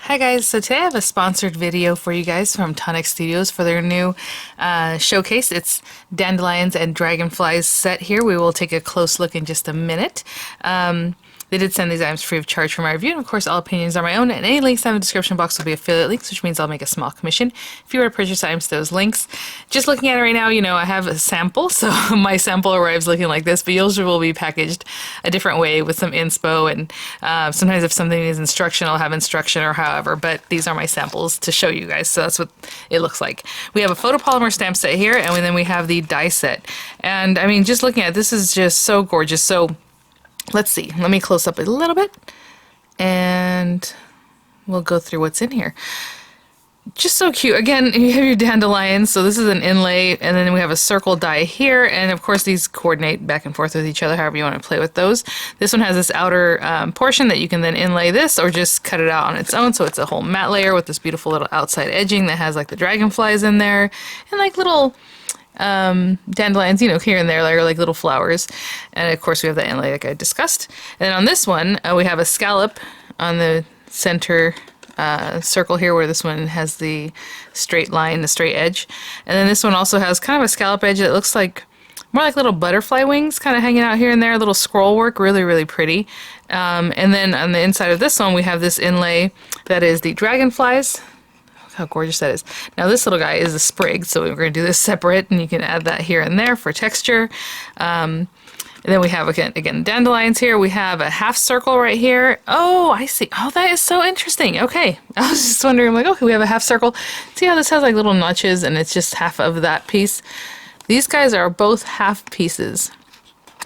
Hi guys, so today I have a sponsored video for you guys from Tonic Studios for their new showcase. It's Dandelions and Dragonflies set here. We will take a close look in just a minute. They did send these items free of charge for my review, and of course all opinions are my own, and any links in the description box will be affiliate links, which means I'll make a small commission if you were to purchase items to those links. Just looking at it right now, you know, I have a sample, so my sample arrives looking like this, but yours will be packaged a different way with some inspo, and sometimes if something is instruction, I'll have instruction or however, but these are my samples to show you guys, so that's what it looks like. We have a photopolymer stamp set here, and then we have the die set, and I mean, just looking at it, this is just so gorgeous. So let's see, let me close up a little bit and we'll go through what's in here. Just so cute. Again, you have your dandelions, so this is an inlay, and then we have a circle die here, and of course these coordinate back and forth with each other, however you want to play with those. This one has this outer portion that you can then inlay this or just cut it out on its own, so it's a whole matte layer with this beautiful little outside edging that has like the dragonflies in there and like little dandelions, you know, here and there, like little flowers. And of course we have that inlay like I discussed. And then on this one, we have a scallop on the center circle here, where this one has the straight line, the straight edge. And then this one also has kind of a scallop edge that looks like more like little butterfly wings kind of hanging out here and there, little scroll work, really, really pretty. And then on the inside of this one, we have this inlay that is the dragonflies. How gorgeous that is. Now this little guy is a sprig, so we're going to do this separate, and you can add that here and there for texture. And then we have, again, dandelions here. We have a half circle right here. Oh, I see. Oh, that is so interesting. Okay. I was just wondering, like, okay, we have a half circle. See how this has like little notches, and it's just half of that piece? These guys are both half pieces.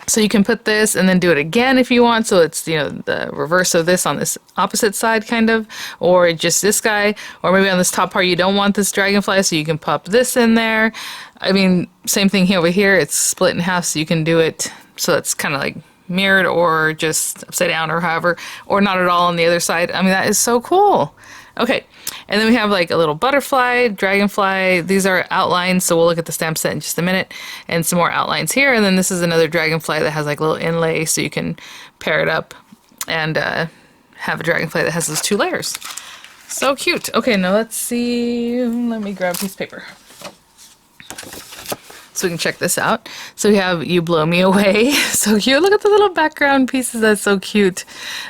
So you can put this and then do it again if you want, so it's, you know, the reverse of this on this opposite side kind of, or just this guy, or maybe on this top part you don't want this dragonfly, so you can pop this in there. I mean, same thing here over here, it's split in half, so you can do it so it's kind of like mirrored or just upside down or however, or not at all on the other side. I mean, that is so cool. Okay, and then we have like a little butterfly, dragonfly. These are outlines, so we'll look at the stamp set in just a minute, and some more outlines here. And then this is another dragonfly that has like a little inlay, so you can pair it up and have a dragonfly that has those two layers. So cute. Okay, now let's see. Let me grab a piece of paper so we can check this out. So we have You Blow Me Away. So cute. Look at the little background pieces. That's so cute.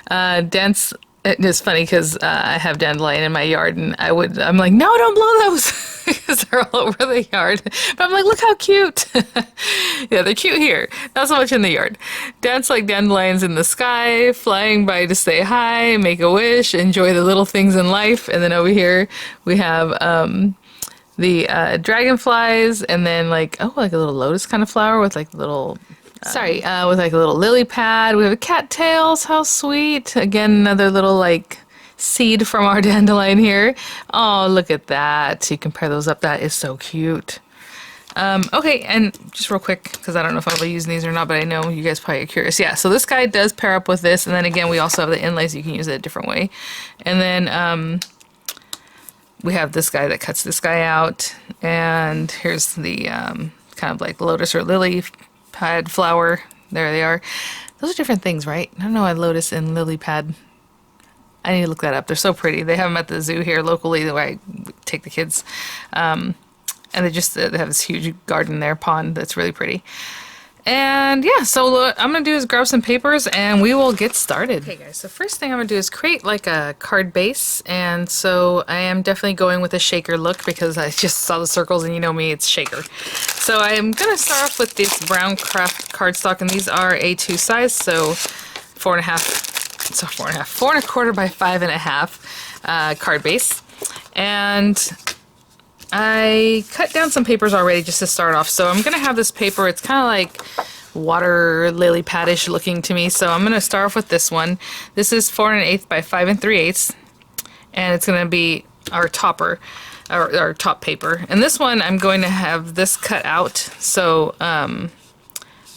Dance. It's funny because I have dandelion in my yard, and I'm like, no, don't blow those, because they're all over the yard. But I'm like, look how cute. Yeah, they're cute here, not so much in the yard. Dance like dandelions in the sky, flying by to say hi, make a wish, enjoy the little things in life. And then over here we have the dragonflies, and then like, oh, like a little lotus kind of flower with like little with like a little lily pad. We have a cattails. How sweet. Again, another little like seed from our dandelion here. Oh, look at that. So you can pair those up. That is so cute. Okay, and just real quick, because I don't know if I'll be using these or not, but I know you guys probably are curious. Yeah, so this guy does pair up with this, and then again, we also have the inlays. You can use it a different way. And then we have this guy that cuts this guy out, and here's the kind of like lotus or lily pad flower. There they are. Those are different things, right? I don't know why lotus and lily pad. I need to look that up. They're so pretty. They have them at the zoo here locally, the way I take the kids. And they have this huge garden there, pond, that's really pretty. And yeah, so what I'm going to do is grab some papers and we will get started. Okay guys, so first thing I'm going to do is create like a card base, and so I am definitely going with a shaker look because I just saw the circles and you know me, it's shaker. So I am going to start off with this brown craft cardstock, and these are A2 size, so 4.25 by 5.5 card base. And I cut down some papers already just to start off. So I'm going to have this paper, it's kind of like water lily padish looking to me. So I'm going to start off with this one. This is 4 1/8 by 5 3/8, and it's going to be our topper, our top paper. And this one I'm going to have this cut out, so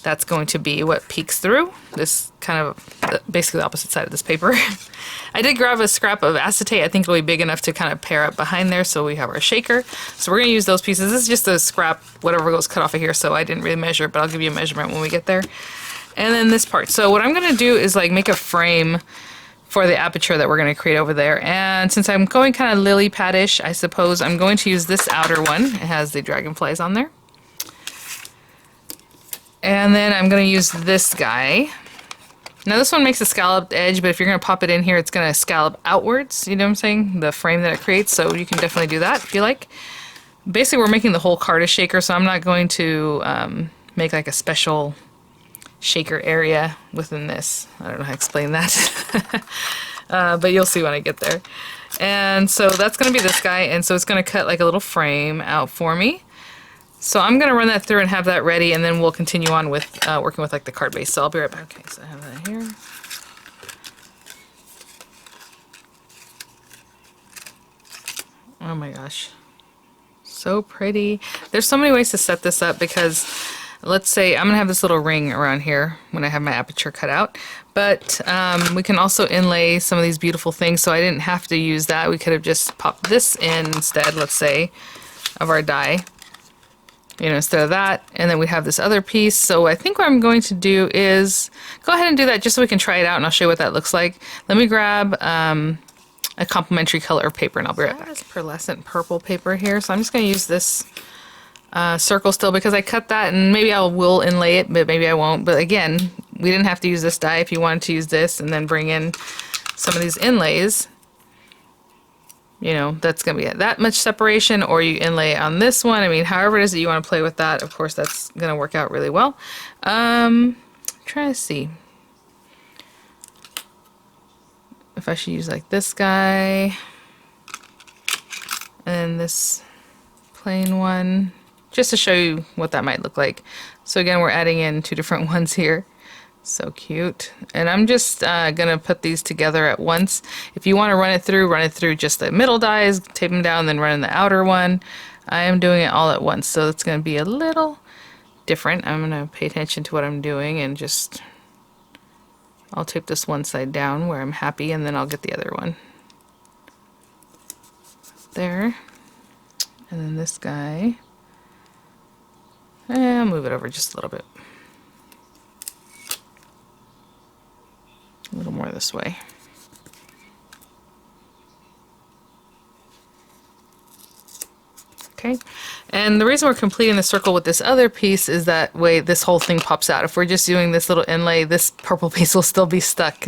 that's going to be what peeks through. This kind of basically the opposite side of this paper. I did grab a scrap of acetate. I think it'll be big enough to kind of pair up behind there, so we have our shaker. So we're going to use those pieces. This is just a scrap, whatever goes cut off of here, so I didn't really measure, but I'll give you a measurement when we get there. And then this part. So what I'm going to do is like make a frame for the aperture that we're going to create over there. And since I'm going kind of lily pad-ish, I suppose I'm going to use this outer one. It has the dragonflies on there. And then I'm going to use this guy. Now this one makes a scalloped edge, but if you're going to pop it in here, it's going to scallop outwards, you know what I'm saying? The frame that it creates, so you can definitely do that if you like. Basically, we're making the whole card a shaker, so I'm not going to make like a special shaker area within this. I don't know how to explain that. But you'll see when I get there. And so that's going to be this guy, and so it's going to cut like a little frame out for me. So I'm going to run that through and have that ready, and then we'll continue on with working with like the card base. So I'll be right back. Okay, so I have that here. Oh my gosh. So pretty. There's so many ways to set this up because let's say I'm going to have this little ring around here when I have my aperture cut out. But we can also inlay some of these beautiful things, so I didn't have to use that. We could have just popped this in instead, let's say, of our die. You know, instead of that, and then we have this other piece. So I think what I'm going to do is go ahead and do that just so we can try it out, and I'll show you what that looks like. Let me grab a complementary color of paper, and I'll be right back. This pearlescent purple paper here, so I'm just going to use this circle still because I cut that, and maybe I will inlay it, but maybe I won't. But again, we didn't have to use this die if you wanted to use this and then bring in some of these inlays. You know, that's going to be that much separation, or you inlay on this one. I mean, however it is that you want to play with that, of course, that's going to work out really well. Trying to see if I should use like this guy and this plain one, just to show you what that might look like. So again, we're adding in two different ones here. So cute. And I'm just gonna put these together at once. If you want to run it through just the middle dies, tape them down, then run in the outer one. I am doing it all at once, so it's gonna be a little different. I'm gonna pay attention to what I'm doing and just I'll tape this one side down where I'm happy, and then I'll get the other one there, and then this guy, and I'll move it over just a little bit. A little more this way. Okay, and the reason we're completing the circle with this other piece is that way this whole thing pops out. If we're just doing this little inlay, this purple piece will still be stuck.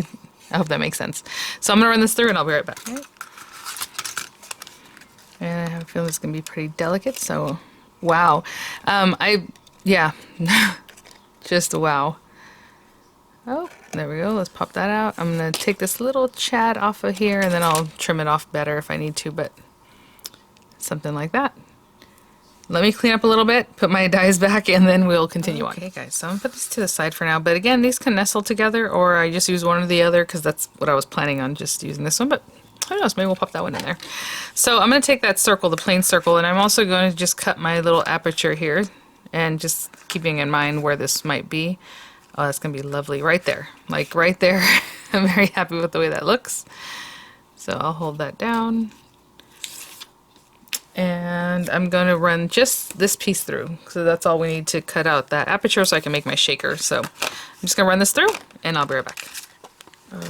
I hope that makes sense. So I'm going to run this through and I'll be right back. Okay. And I have a feeling it's going to be pretty delicate, so wow. Yeah, just wow. Oh, there we go. Let's pop that out. I'm going to take this little chat off of here, and then I'll trim it off better if I need to, but something like that. Let me clean up a little bit, put my dies back, and then we'll continue on. Okay, guys, so I'm going to put this to the side for now, but again, these can nestle together, or I just use one or the other, because that's what I was planning on, just using this one, but who knows, maybe we'll pop that one in there. So I'm going to take that circle, the plain circle, and I'm also going to just cut my little aperture here, and just keeping in mind where this might be. Oh, that's going to be lovely right there. Like right there. I'm very happy with the way that looks. So I'll hold that down. And I'm going to run just this piece through. So that's all we need to cut out that aperture so I can make my shaker. So I'm just going to run this through and I'll be right back.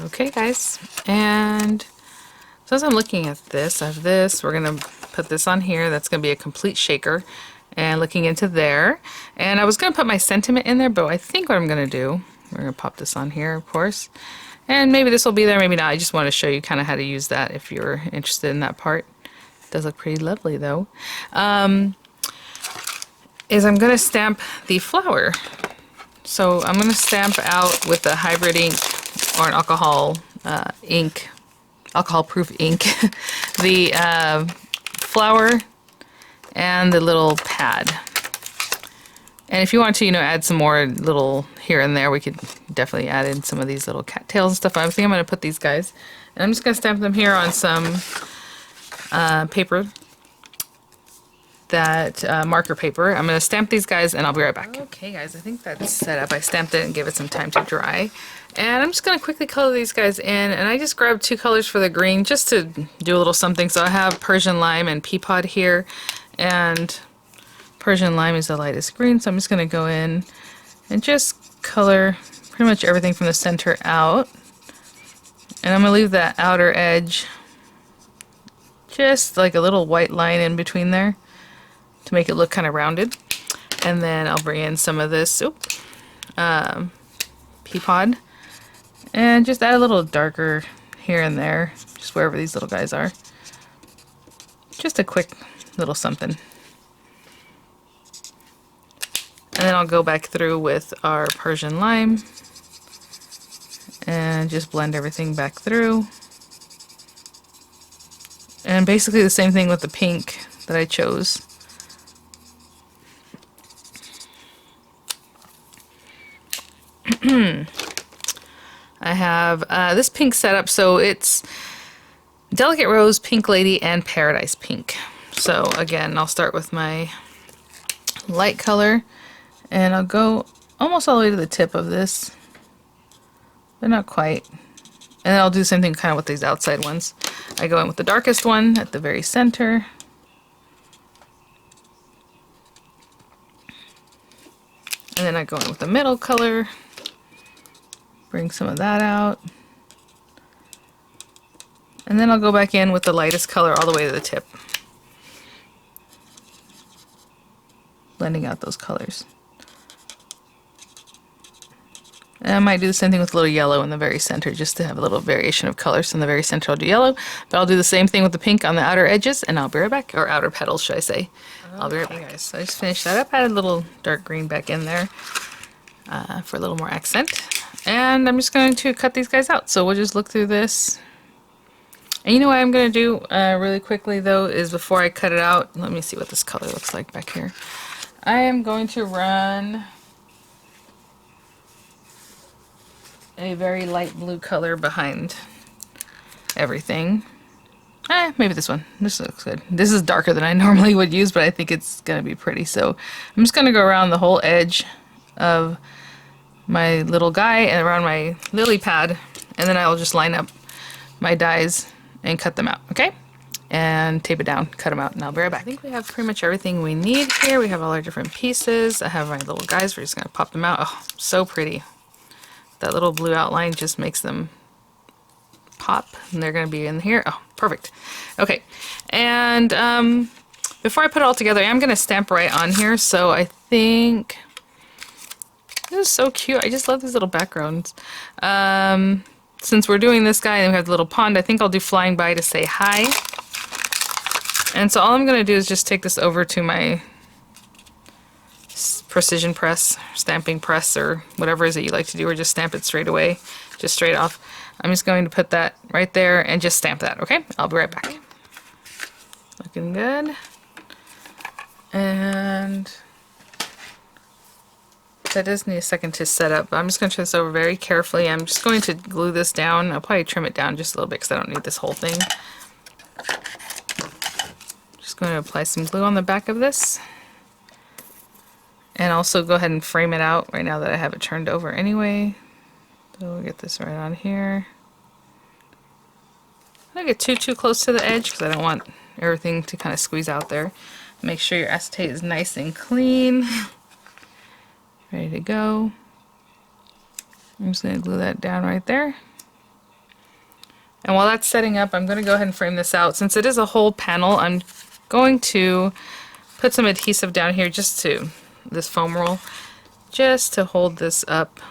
Okay, guys. And so as I'm looking at this, I have this. We're going to put this on here. That's going to be a complete shaker. And looking into there, and I was going to put my sentiment in there, but I think what I'm going to do, we're going to pop this on here, of course, and maybe this will be there, maybe not. I just want to show you kind of how to use that if you're interested in that part. It does look pretty lovely though. Is I'm going to stamp the flower. So I'm going to stamp out with a hybrid ink or an alcohol ink, alcohol-proof ink, the flower and the little pad. And if you want to, you know, add some more little here and there, we could definitely add in some of these little cattails and stuff. I think I'm going to put these guys, and I'm just going to stamp them here on some paper, that marker paper. I'm going to stamp these guys and I'll be right back. Okay guys, I think that's set up. I stamped it and gave it some time to dry. And I'm just going to quickly color these guys in, and I just grabbed two colors for the green just to do a little something. So I have Persian Lime and Pea Pod here. And Persian Lime is the lightest green, so I'm just going to go in and just color pretty much everything from the center out. And I'm going to leave that outer edge just like a little white line in between there to make it look kind of rounded. And then I'll bring in some of this pea pod and just add a little darker here and there, just wherever these little guys are. Just a quick little something. And then I'll go back through with our Persian lime and just blend everything back through. And basically the same thing with the pink that I chose. I have this pink setup, so it's Delicate Rose, Pink Lady, and Paradise Pink. So again, I'll start with my light color, and I'll go almost all the way to the tip of this, but not quite. And then I'll do the same thing kind of with these outside ones. I go in with the darkest one at the very center. And then I go in with the middle color, bring some of that out. And then I'll go back in with the lightest color all the way to the tip, blending out those colors. And I might do the same thing with a little yellow in the very center, just to have a little variation of colors. In the very center I'll do yellow, but I'll do the same thing with the pink on the outer edges, and I'll be right back. Or outer petals, should I say. I'll be right back, guys. So I just finished that up, added a little dark green back in there for a little more accent. And I'm just going to cut these guys out. So we'll just look through this. And you know what I'm going to do really quickly, though, is before I cut it out, let me see what this color looks like back here. I am going to run a very light blue color behind everything. Maybe this one. This looks good. This is darker than I normally would use, but I think it's going to be pretty. So I'm just going to go around the whole edge of my little guy and around my lily pad, and then I'll just line up my dies and cut them out, okay? And tape it down, cut them out, and I'll be right back. I think we have pretty much everything we need here. We have all our different pieces. I have my little guys. We're just going to pop them out. Oh, so pretty. That little blue outline just makes them pop, and they're going to be in here. Oh, perfect. Okay, and before I put it all together, I'm going to stamp right on here, so I think this is so cute. I just love these little backgrounds. Since we're doing this guy and we have the little pond, I think I'll do Flying By to say hi. And so all I'm going to do is just take this over to my precision press, stamping press, or whatever it is that you like to do, or just stamp it straight away, just straight off. I'm just going to put that right there and just stamp that, okay? I'll be right back. Looking good. And that does need a second to set up, but I'm just going to turn this over very carefully. I'm just going to glue this down. I'll probably trim it down just a little bit because I don't need this whole thing. Just going to apply some glue on the back of this. And also go ahead and frame it out right now that I have it turned over anyway. So we'll get this right on here. I don't get too close to the edge because I don't want everything to kind of squeeze out there. Make sure your acetate is nice and clean. Ready to go. I'm just going to glue that down right there. And while that's setting up, I'm going to go ahead and frame this out. Since it is a whole panel, I'm going to put some adhesive down here, just to this foam roll, just to hold this up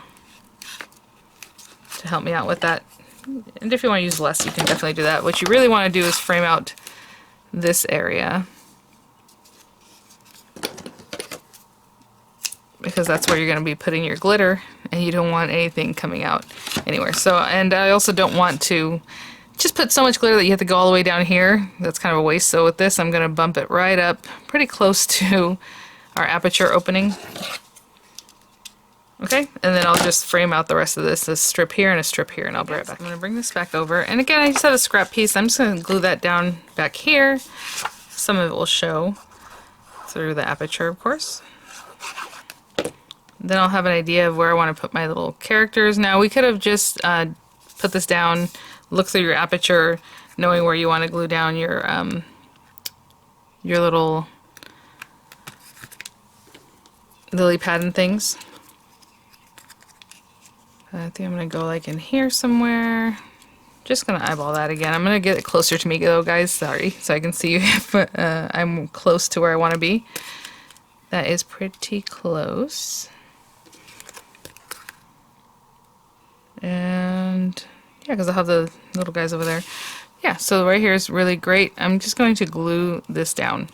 to help me out with that. And if you want to use less, you can definitely do that. What you really want to do is frame out this area, because that's where you're going to be putting your glitter, and you don't want anything coming out anywhere. So, and I also don't want to just put so much glitter that you have to go all the way down here. That's kind of a waste. So with this, I'm going to bump it right up pretty close to our aperture opening. Okay, and then I'll just frame out the rest of this, a strip here and a strip here, and I'll be right back. I'm going to bring this back over, and again, I just have a scrap piece. I'm just going to glue that down back here. Some of it will show through the aperture, of course. Then I'll have an idea of where I want to put my little characters. Now, we could have just put this down, look through your aperture, knowing where you want to glue down your little lily pad and things. I think I'm going to go like in here somewhere, Just gonna eyeball that again. I'm gonna get it closer to me though, guys, sorry, so I can see if I'm close to where I want to be. That is pretty close. And yeah, because I'll have the little guys over there. Yeah, so right here is really great. I'm just going to glue this down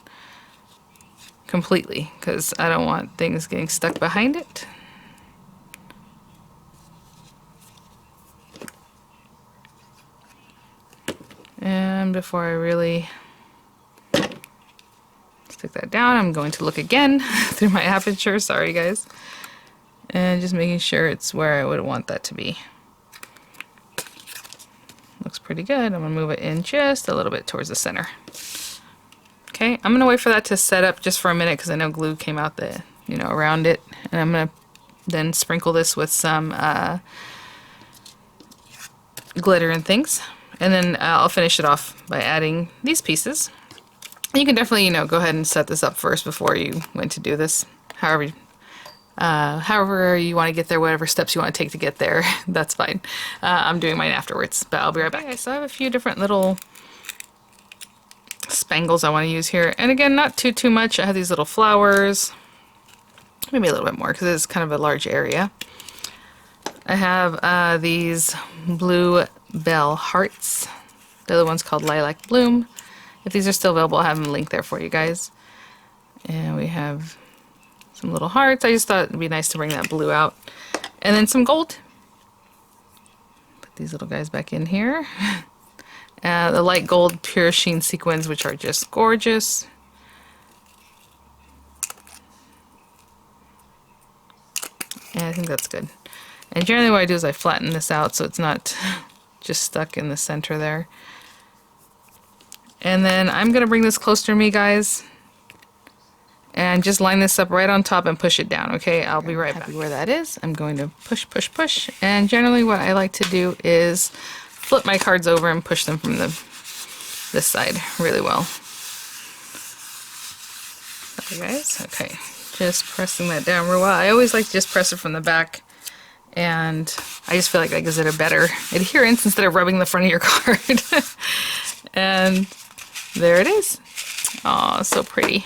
completely because I don't want things getting stuck behind it. And before I really stick that down, I'm going to look again through my aperture. Sorry, guys. And just making sure it's where I would want that to be. Looks pretty good. I'm going to move it in just a little bit towards the center. Okay, I'm going to wait for that to set up just for a minute because I know glue came out the, around it. And I'm going to then sprinkle this with some glitter and things. And then I'll finish it off by adding these pieces. You can definitely, go ahead and set this up first before you went to do this. However you want to get there, whatever steps you want to take to get there, that's fine. I'm doing mine afterwards, but I'll be right back. Okay, so I have a few different little spangles I want to use here. And again, not too much. I have these little flowers. Maybe a little bit more because it's kind of a large area. I have these blue bell hearts. The other one's called Lilac Bloom. If these are still available, I'll have them linked there for you guys. And we have some little hearts. I just thought it'd be nice to bring that blue out. And then some gold. Put these little guys back in here. The light gold pure sheen sequins, which are just gorgeous. And I think that's good. And generally what I do is I flatten this out so it's not just stuck in the center there. And then I'm going to bring this closer to me, guys. And just line this up right on top and push it down, okay? I'll be right back. Where that is, I'm going to push. And generally what I like to do is flip my cards over and push them from this side really well. Okay, guys? Okay. Just pressing that down real well. I always like to just press it from the back. And I just feel like that gives it a better adherence instead of rubbing the front of your card. And there it is. Oh, so pretty.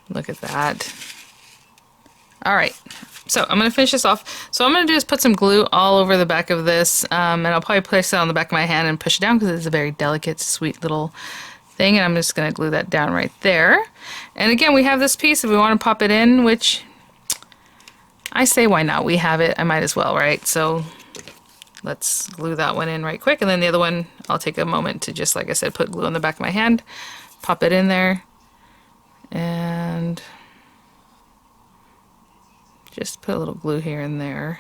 Look at that. All right, so I'm going to finish this off. So what I'm going to do is put some glue all over the back of this, and I'll probably place it on the back of my hand and push it down because it's a very delicate, sweet little thing, and I'm just going to glue that down right there. And again, we have this piece if we want to pop it in, which I say why not? We have it. I might as well, right? So let's glue that one in right quick, and then the other one I'll take a moment to just, like I said, put glue on the back of my hand, pop it in there, and just put a little glue here and there.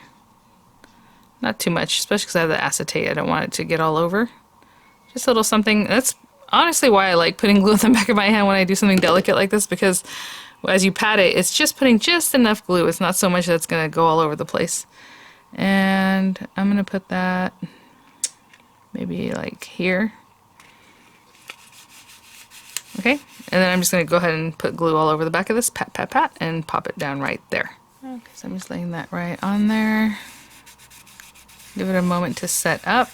Not too much, especially because I have the acetate. I don't want it to get all over. Just a little something. That's honestly why I like putting glue on the back of my hand when I do something delicate like this, because as you pat it, it's just putting just enough glue. It's not so much that's going to go all over the place. And I'm going to put that maybe like here. Okay, and then I'm just going to go ahead and put glue all over the back of this, pat, and pop it down right there. Okay, so I'm just laying that right on there. Give it a moment to set up.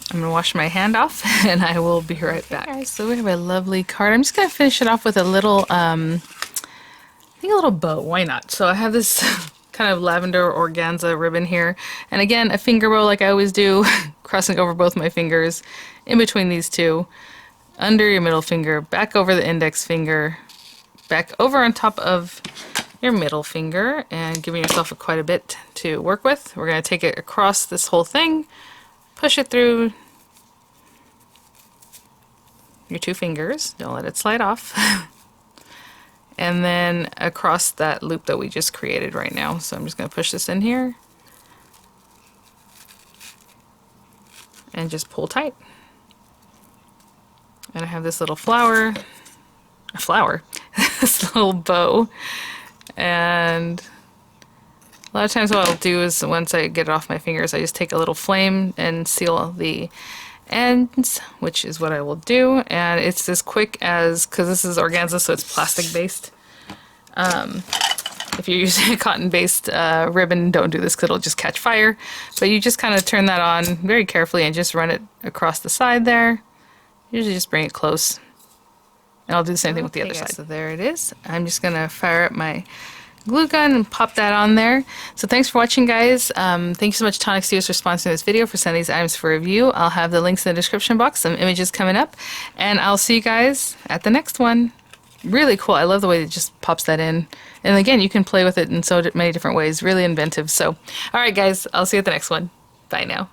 I'm going to wash my hand off, and I will be right back. Okay, so we have a lovely card. I'm just going to finish it off with a little, I think a little bow. Why not? So I have this kind of lavender organza ribbon here. And again, a finger bow like I always do, crossing over both my fingers, in between these two. Under your middle finger, back over the index finger, back over on top of your middle finger, and giving yourself quite a bit to work with. We're going to take it across this whole thing, push it through your two fingers, don't let it slide off, and then across that loop that we just created right now. So I'm just going to push this in here and just pull tight. And I have this little this little bow, and a lot of times what I'll do is once I get it off my fingers, I just take a little flame and seal the ends, which is what I will do. And it's as quick as, because this is organza, so it's plastic based, If you're using a cotton-based ribbon, don't do this because it'll just catch fire. But you just kind of turn that on very carefully and just run it across the side there. Usually just bring it close. And I'll do the same thing with the other side. So there it is. I'm just going to fire up my glue gun and pop that on there. So thanks for watching, guys. Thank you so much, Tonic Studios, for sponsoring this video, for sending these items for review. I'll have the links in the description box, some images coming up, and I'll see you guys at the next one. Really cool. I love the way it just pops that in. And again, you can play with it in so many different ways. Really inventive. So, all right, guys, I'll see you at the next one. Bye now.